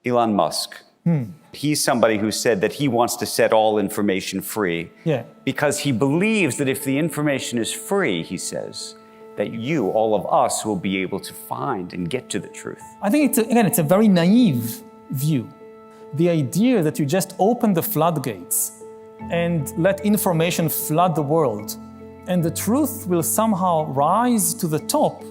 Elon Musk. He's somebody who said that he wants to set all information free because he believes that if the information is free, he says, that you, all of us, will be able to find and get to the truth. I think, it's a very naive view. The idea that you just open the floodgates and let information flood the world, and the truth will somehow rise to the top.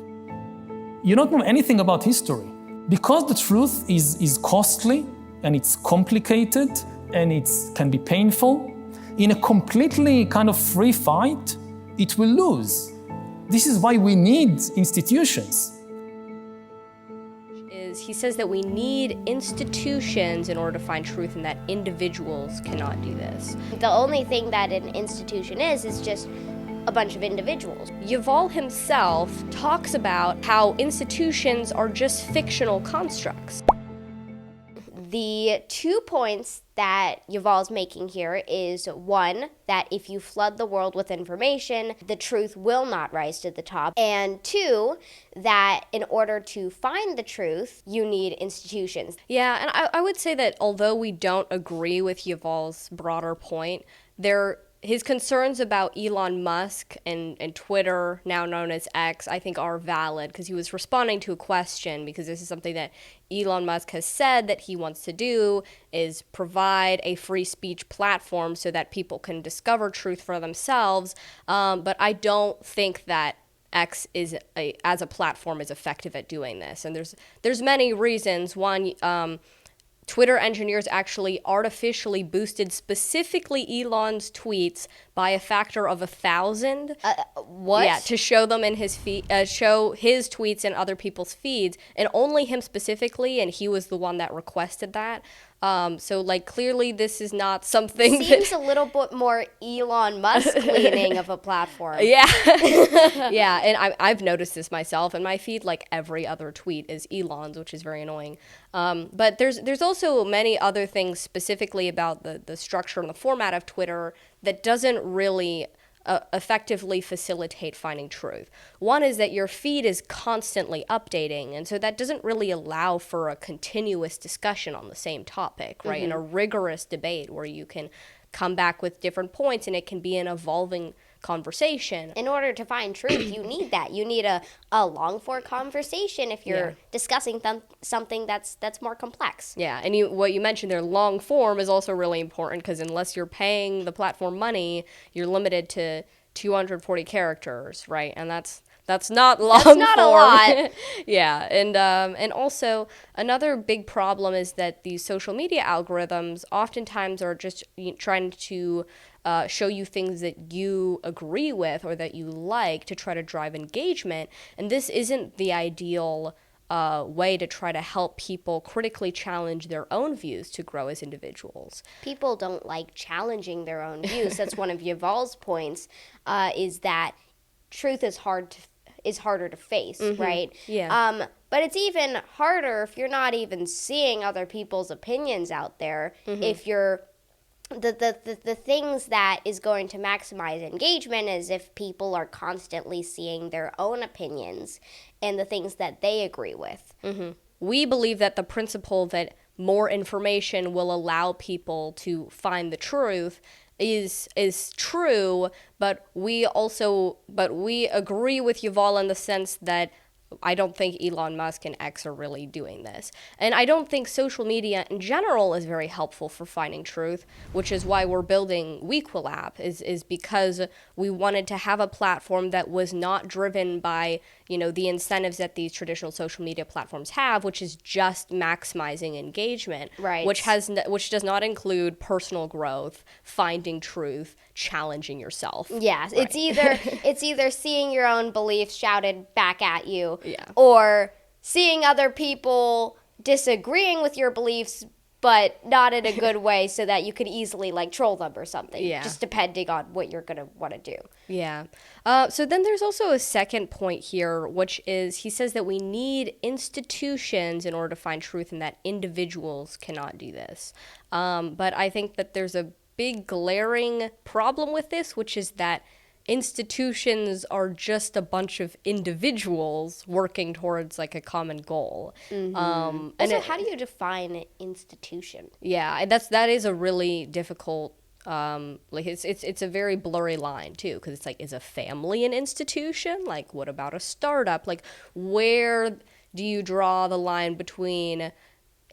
You don't know anything about history. Because the truth is costly, and it's complicated, and it can be painful, in a completely kind of free fight, it will lose. This is why we need institutions. He says that we need institutions in order to find truth and that individuals cannot do this. The only thing that an institution is just a bunch of individuals. Yuval himself talks about how institutions are just fictional constructs. The 2 points that Yuval's making here is, one, that if you flood the world with information, the truth will not rise to the top. And two, that in order to find the truth, you need institutions. Yeah, and I would say that although we don't agree with Yuval's broader point, his concerns about Elon Musk and Twitter, now known as X, I think are valid because he was responding to a question, because this is something that Elon Musk has said that he wants to do, is provide a free speech platform so that people can discover truth for themselves. But I don't think that X as a platform is effective at doing this. And there's many reasons. One, Twitter engineers actually artificially boosted specifically Elon's tweets by a factor of 1,000. What? Yeah, to show them in his feed, show his tweets in other people's feeds, and only him specifically, and he was the one that requested that. So clearly this is not something Seems a little bit more Elon Musk leaning of a platform. Yeah. Yeah, and I've noticed this myself, and my feed, every other tweet is Elon's, which is very annoying. But there's also many other things specifically about the structure and the format of Twitter that doesn't really effectively facilitate finding truth. One is that your feed is constantly updating, and so that doesn't really allow for a continuous discussion on the same topic, right? And a rigorous debate where you can come back with different points and it can be an evolving conversation. In order to find truth, you need that. You need a long-form conversation if you're discussing something that's more complex. Yeah, and what you mentioned there, long form, is also really important, because unless you're paying the platform money, you're limited to 240 characters, right? And that's not long form. That's not a lot. Yeah, and also another big problem is that these social media algorithms oftentimes are just trying to show you things that you agree with or that you like to try to drive engagement, and this isn't the ideal way to try to help people critically challenge their own views to grow as individuals. People don't like challenging their own views. That's one of Yuval's points, is that truth is harder to face, right? Yeah. But it's even harder if you're not even seeing other people's opinions out there. If you're the things that is going to maximize engagement is if people are constantly seeing their own opinions and the things that they agree with. We believe that the principle that more information will allow people to find the truth is true, but we agree with Yuval in the sense that I don't think Elon Musk and X are really doing this. And I don't think social media in general is very helpful for finding truth, which is why we're building WEquil App, is because we wanted to have a platform that was not driven by, the incentives that these traditional social media platforms have, which is just maximizing engagement, right? Which does not include personal growth, finding truth, challenging yourself. Yes, right. It's either seeing your own beliefs shouted back at you, yeah, or seeing other people disagreeing with your beliefs, but not in a good way, so that you could easily troll them or something. Yeah. Just depending on what you're gonna want to do. Yeah. So then there's also a second point here, which is he says that we need institutions in order to find truth, and that individuals cannot do this. But I think that there's a big glaring problem with this, which is that institutions are just a bunch of individuals working towards like a common goal. Also, how do you define an institution? Yeah, that is a really difficult. Like it's a very blurry line too, because it's like, is a family an institution? Like, what about a startup? Like, where do you draw the line between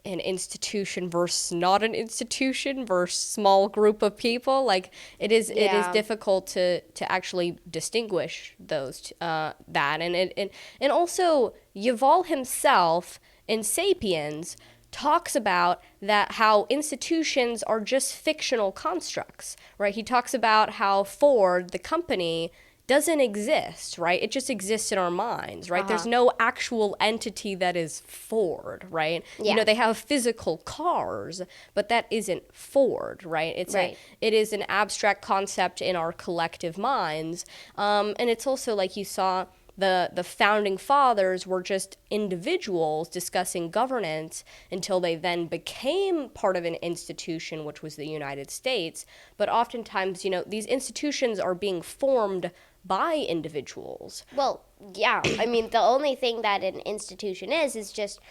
an institution versus not an institution versus small group of people? Like, it is difficult to actually distinguish those that, and also Yuval himself in *Sapiens* talks about that how institutions are just fictional constructs, right? He talks about how Ford, the company, doesn't exist, right? It just exists in our minds, right? There's no actual entity that is Ford, right? Yeah. You know, they have physical cars, but that isn't Ford, right? It is an abstract concept in our collective minds. And it's also like you saw the founding fathers were just individuals discussing governance until they then became part of an institution, which was the United States. But oftentimes, you know, these institutions are being formed by individuals. Well, yeah. I mean, the only thing that an institution is just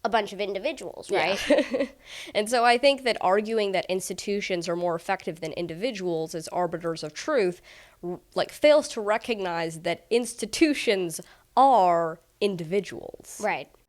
a bunch of individuals, right? Yeah. And so I think that arguing that institutions are more effective than individuals as arbiters of truth, like, fails to recognize that institutions are individuals. Right.